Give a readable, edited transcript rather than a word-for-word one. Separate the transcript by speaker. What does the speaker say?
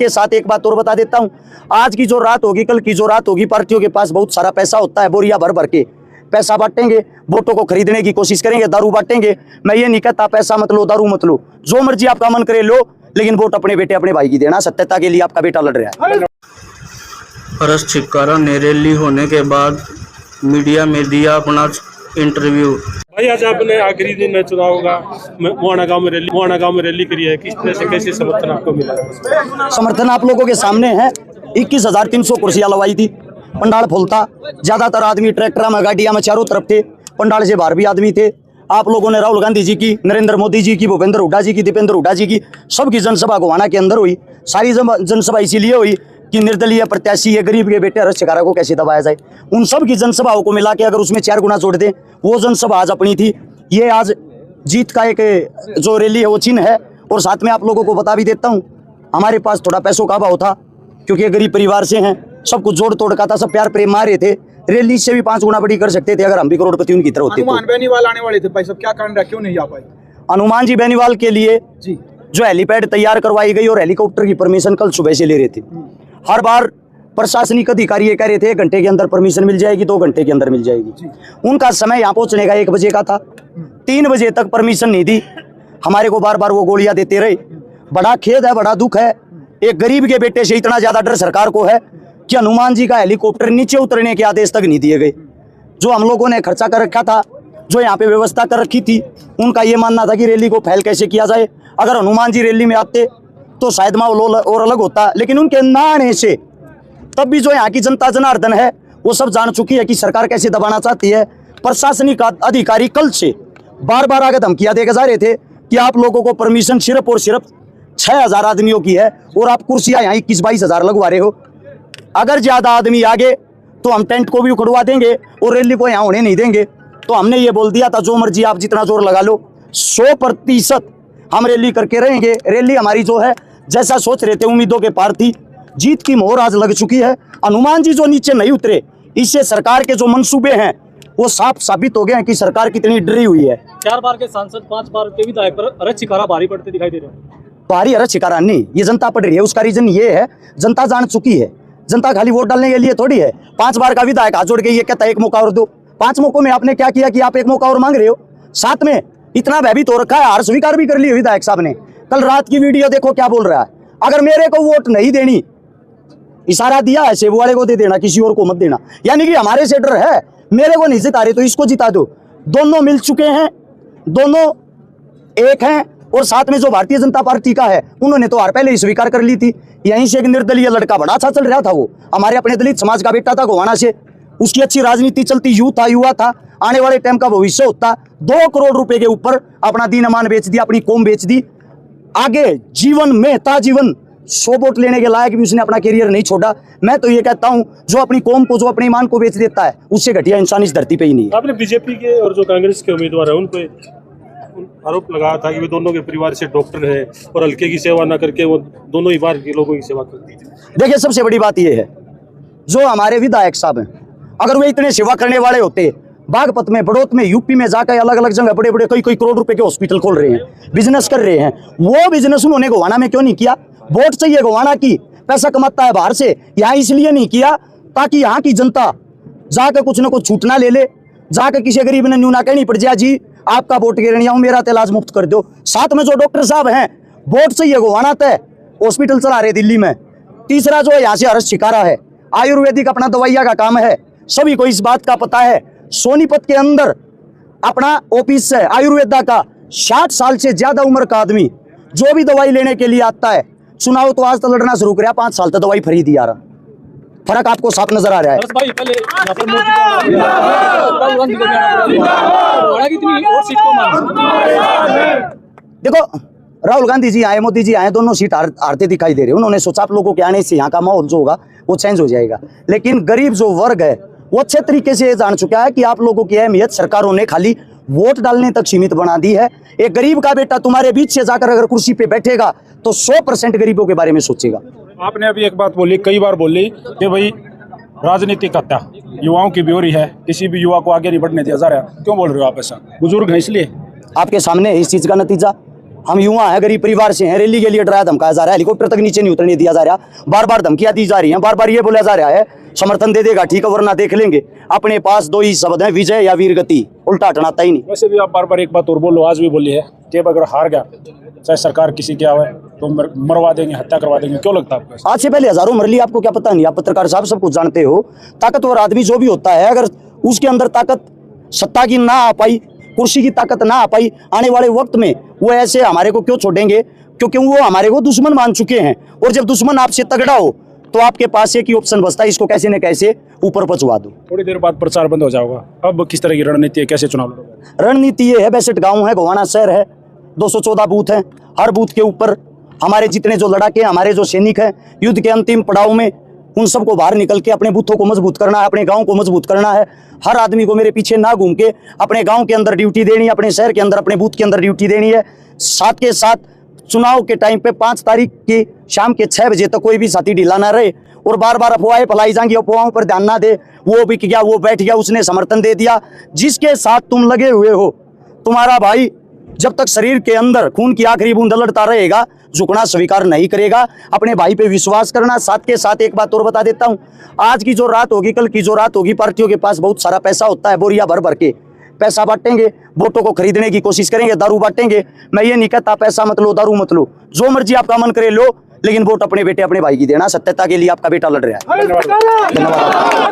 Speaker 1: के साथ एक बात और बता देता हूँ, आज की जो रात होगी, कल की जो रात होगी, पार्टियों के पास बहुत सारा पैसा होता है, बोरिया भर भर के पैसा बांटेंगे, वोटों को खरीदने की कोशिश करेंगे, दारू बांटेंगे। मैं ये नहीं कहता पैसा मत लो, दारू मत लो, जो मर्जी आपका मन करे लो, लेकिन वोट अपने बेटे अपने भाई की देना। सत्यता के लिए आपका बेटा लड़ रहा है।
Speaker 2: हर्ष छिक्कारा ने रैली होने के बाद मीडिया में दिया अपना इंटरव्यू।
Speaker 3: भाई आज आपने आखिरी दिन है चुनाव का, मोहाना गांव में रैली करी है, किस तरह से कैसे समर्थन आपको मिला?
Speaker 1: समर्थन आप लोगों के सामने है। 21,300 कुर्सियां लगवाई थी, पंडाल फुल था, ज्यादातर आदमी ट्रैक्टर में, गाड़ियां में चारों तरफ थे, पंडाल से बाहर भी आदमी थे। आप लोगों ने राहुल गांधी जी की, नरेंद्र मोदी जी की, भूपेंद्र हुड्डा जी की, दीपेंद्र हुड्डा जी की, सबकी जनसभा गोहाना के अंदर हुई। सारी जनसभा इसीलिए हुई कि निर्दलीय प्रत्याशी है, गरीब के बेटे हर्ष छिक्कारा को कैसे दबाया जाए। उन सब की जनसभाओं को मिला के अगर उसमें 4 गुना जोड़ दे, वो जनसभा आज अपनी थी। ये आज जीत का एक जो रैली है वो चिन्ह है। और साथ में आप लोगों को बता भी देता हूँ, हमारे पास थोड़ा पैसों का अभाव था, क्योंकि गरीब परिवार से हैं, सब कुछ जोड़ तोड़ का था, सब प्यार प्रेम मारे थे। रैली से भी 5 गुना बड़ी कर सकते थे अगर हम भी करोड़पति उनकी तरह होते।
Speaker 4: हनुमान बेनीवाल आने वाले थे भाई, सब क्या कारण रहा, क्यों नहीं आ पाए?
Speaker 1: हनुमान जी बेनीवाल के लिए
Speaker 4: जी
Speaker 1: जो हेलीपैड तैयार करवाई गई और हेलीकॉप्टर की परमिशन कल सुबह से ले रहे थे। हर बार प्रशासनिक अधिकारी ये कह रहे थे 1 घंटे के अंदर परमिशन मिल जाएगी, 2 घंटे के अंदर मिल जाएगी। उनका समय यहाँ पहुँचने का 1 बजे का था, 3 बजे तक परमिशन नहीं दी। हमारे को बार बार वो गोलियां देते रहे। बड़ा खेद है, बड़ा दुख है। एक गरीब के बेटे से इतना ज्यादा डर सरकार को है कि हनुमान जी का हेलीकॉप्टर नीचे उतरने के आदेश तक नहीं दिए गए। जो हम लोगों ने खर्चा कर रखा था, जो यहाँ पे व्यवस्था कर रखी थी, उनका ये मानना था कि रैली को फैल कैसे किया जाए। अगर हनुमान जी रैली में आते तो शायद माहौल और अलग होता, लेकिन उनके ना आने से तब भी जो यहाँ की जनता जनार्दन है वो सब जान चुकी है कि सरकार कैसे दबाना चाहती है। प्रशासनिक अधिकारी कल से बार बार आगे धमकियां देके जा रहे थे कि आप लोगों को परमिशन सिर्फ और सिर्फ 6,000 आदमियों की है और आप कुर्सियां यहाँ 21-22 हजार लगवा रहे हो। अगर ज्यादा आदमी आगे तो हम टेंट को भी उखड़वा देंगे और रैली को यहाँ होने नहीं देंगे। तो हमने ये बोल दिया था, जो मर्जी आप जितना जोर लगा लो, 100% हम रैली करके रहेंगे। रैली हमारी जो है जैसा सोच रहे थे उम्मीदों के पार थी। जीत की मोहर आज लग चुकी है। हनुमान जी जो नीचे नहीं उतरे, इससे सरकार के जो मंसूबे हैं वो साफ साबित हो गए हैं कि सरकार कितनी डरी हुई है।
Speaker 5: 4 बार के सांसद, 5 बार के विधायक पर हर्ष छिक्कारा भारी पड़ते दिखाई दे रहे हैं।
Speaker 1: भारी हर्ष छिक्कारा नहीं, ये जनता पड़ रही है। उसका रीजन ये है, जनता जान चुकी है। जनता खाली वोट डालने के लिए थोड़ी है। 5 बार का विधायक हाथ जोड़ के ये कहता है 1 मौका और दो। 5 मौकों में आपने क्या किया कि आप 1 मौका और मांग रहे हो? साथ में इतना भयभीत हो रखा है, हार स्वीकार भी कर ली विधायक साहब ने। कल रात की वीडियो देखो क्या बोल रहा है, अगर मेरे को वोट नहीं देनी, इशारा दिया है सेब वाले को दे देना, किसी और को मत देना। यानी कि हमारे से डर है, मेरे को नहीं जिता रहे तो इसको जिता दो। दोनों मिल चुके हैं, दोनों एक हैं। और साथ में जो भारतीय जनता पार्टी का है, उन्होंने तो हार पहले ही स्वीकार कर ली थी। यहीं से एक निर्दलीय लड़का बड़ा अच्छा चल रहा था, वो हमारे अपने दलित समाज का बेटा था गोहाना से, उसकी अच्छी राजनीति चलती, युवा था, आने वाले टाइम का भविष्य होता। 2 करोड़ रुपए के ऊपर अपना दीन अमान बेच दिया, अपनी कौम बेच दी। आगे जीवन में जीवन 100 वोट लेने के लायक भी उसने अपना करियर नहीं छोड़ा। मैं तो ये कहता हूं, जो अपनी कौम को, जो अपने ईमान को बेच देता है, उससे घटिया इंसान इस धरती पे ही नहीं है।
Speaker 3: आपने बीजेपी के और जो कांग्रेस के उम्मीदवार है उन पे आरोप लगाया था कि वे दोनों के परिवार से डॉक्टर है और हल्के की सेवा न करके वो दोनों ही बार के लोगों की सेवा करती है।
Speaker 1: देखिए, सबसे बड़ी बात यह है, जो हमारे विधायक साहब हैं, अगर वे इतने सेवा करने वाले होते, बागपत में, बड़ौत में, यूपी में जाकर अलग अलग जगह बड़े बड़े कई करोड़ रुपए के हॉस्पिटल खोल रहे हैं, बिजनेस कर रहे हैं, वो बिजनेस उन्होंने गोहाना में क्यों नहीं किया? वोट चाहिए गोहाना की, पैसा कमाता है बाहर से, यहाँ इसलिए नहीं किया ताकि यहाँ की जनता जाकर कुछ न कुछ छूट ना ले ले, जाकर किसी गरीब ने न्यू ना कहनी पड़ जाए जी आपका वोट गिरनिया, मेरा इलाज मुफ्त कर दो। साथ में जो डॉक्टर साहब हैं, वोट चाहिए गोहाना तय, हॉस्पिटल चला रहे दिल्ली में। तीसरा जो यहाँ से हर्ष छिक्कारा है, आयुर्वेदिक अपना दवाइया का काम है, सभी को इस बात का पता है। सोनीपत के अंदर अपना ऑफिस है आयुर्वेदा का। 60 साल से ज्यादा उम्र का आदमी जो भी दवाई लेने के लिए आता है, सुनाओ तो आज तो लड़ना शुरू कर 5 साल तक दवाई फ्री दी आ रहा। फर्क आपको साफ नजर आ रहा है।
Speaker 5: भाई पहले यहाँ पर मोदी को राहुल गांधी को जाना कितनी और सीट को मांग।
Speaker 1: देखो, राहुल गांधी जी आए, मोदी जी आए, दोनों सीट हारते दिखाई दे रहे। उन्होंने सोचा आप लोगों के आने से यहाँ का माहौल जो होगा वो चेंज हो जाएगा। लेकिन गरीब जो वर्ग है वो अच्छे तरीके से जान चुका है कि आप लोगों की अहमियत सरकारों ने खाली वोट डालने तक सीमित बना दी है। एक गरीब का बेटा तुम्हारे बीच से जाकर अगर कुर्सी पे बैठेगा तो 100% गरीबों के बारे में सोचेगा।
Speaker 4: आपने अभी एक बात बोली, कई बार बोली कि भाई राजनीतिक हत्या युवाओं की भी हो रही है, किसी भी युवा को आगे नहीं बढ़ने दिया जा रहा है। क्यों बोल रहे हो आप ऐसा? बुजुर्ग हैं इसलिए?
Speaker 1: आपके सामने इस चीज का नतीजा हम युवा हैं, गरीब परिवार से हैं, रैली के लिए डराया धमकाया जा रहा है, हेलीकॉप्टर तक नीचे नहीं उतरने दिया जा रहा, बार बार धमकियां दी जा रही हैं, बार बार ये बोला जा रहा है समर्थन दे देगा ठीक है वरना देख लेंगे। अपने पास दो ही शब्द हैं, विजय या वीर गति, उल्टा हटना आता ही नहीं।
Speaker 4: वैसे भी आप बार बार एक बात और बोलो, आज भी बोली है कि अब अगर हार गया चाहे सरकार किसी की आवे तो मरवा देंगे, हत्या करवा देंगे, क्यों लगता है आपको?
Speaker 1: आज से पहले हजारों मर ली, आपको क्या पता नहीं? आप पत्रकार साहब सब कुछ जानते हो। ताकतवर आदमी जो भी होता है, अगर उसके अंदर ताकत सत्ता की ना आ पाई, कुर्सी की ताकत ना आ पाई, आने वाले वक्त में वो ऐसे हमारे को क्यों छोड़ेंगे? क्योंकि वो हमारे को दुश्मन मान चुके हैं, और जब दुश्मन आपसे तगड़ा हो तो आपके पास एक ही ऑप्शन बचता है, इसको कैसे न कैसे ऊपर पहुंचवा दो।
Speaker 4: थोड़ी देर बाद प्रचार बंद हो जाएगा, अब किस तरह की रणनीति है, कैसे चुनाव लड़ोगे?
Speaker 1: रणनीति ये है, 62 गांव है, गोवाना शहर है, 214 बूथ हैं, हर बूथ के ऊपर हमारे जितने जो लड़ाके, हमारे जो सैनिक हैं युद्ध के अंतिम पड़ाव में, उन सबको बाहर निकल के अपने बूथों को मजबूत करना है, अपने गांव को मजबूत करना है। हर आदमी को मेरे पीछे ना घूम के अपने गांव के अंदर ड्यूटी देनी है, अपने शहर के अंदर, अपने बूथ के अंदर ड्यूटी देनी है। साथ के साथ चुनाव के टाइम पे 5 तारीख की शाम के 6 बजे तक कोई भी साथी ढीला ना रहे, और बार बार अफवाहें फैलाई जाएंगी, अफवाहों पर ध्यान ना दे। वो बिक गया, वो बैठ गया, उसने समर्थन दे दिया। जिसके साथ तुम लगे हुए हो, तुम्हारा भाई जब तक शरीर के अंदर खून की आखिरी बूंद लड़ता रहेगा, झुकना स्वीकार नहीं करेगा। अपने भाई पे विश्वास करना। साथ के साथ एक बात और बता देता हूं, आज की जो रात होगी, कल की जो रात होगी, पार्टियों के पास बहुत सारा पैसा होता है, बोरिया भर भर के पैसा बांटेंगे, वोटों को खरीदने की कोशिश करेंगे, दारू बांटेंगे। मैं ये नहीं कहता पैसा मत लो, दारू मत लो, जो मर्जी आपका मन करे लो, लेकिन वोट अपने बेटे अपने भाई की देना। सत्यता के लिए आपका बेटा लड़ रहा है। धन्यवाद।